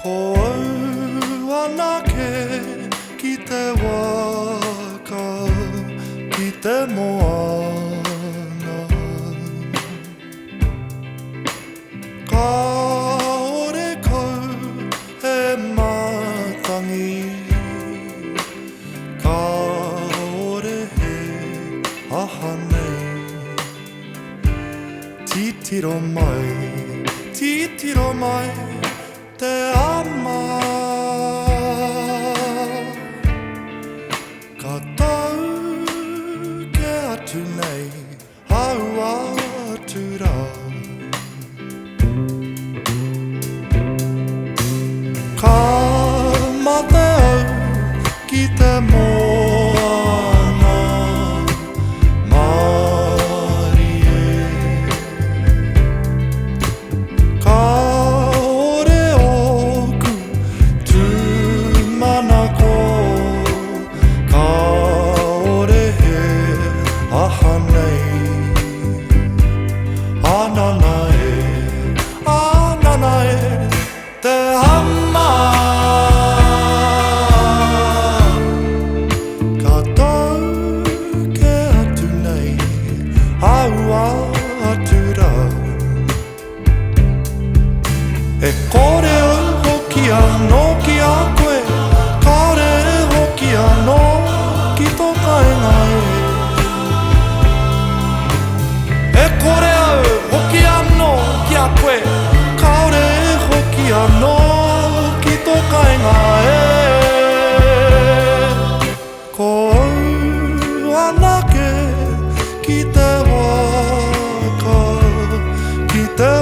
Ko au anake ki te waka, ki te moana. Ka ore kau he matangi, ka ore he aha nei. Titiro mai, te ama. Ka tau ke atu nei, hau atu rā. Ka mate au ki te moana, Māori e. Ka ore oku tūmanako, ka ore he aha nei. Anana e, te hama. Ka tau ke atu nei, hau atu rā. E kore au hoki anō ki a koe, kare hoki anō ki tō kāinga e. E kore au hoki anō ki a koe, kare hoki anō ki tō kāinga e. Ko au anake ki te waka, ki te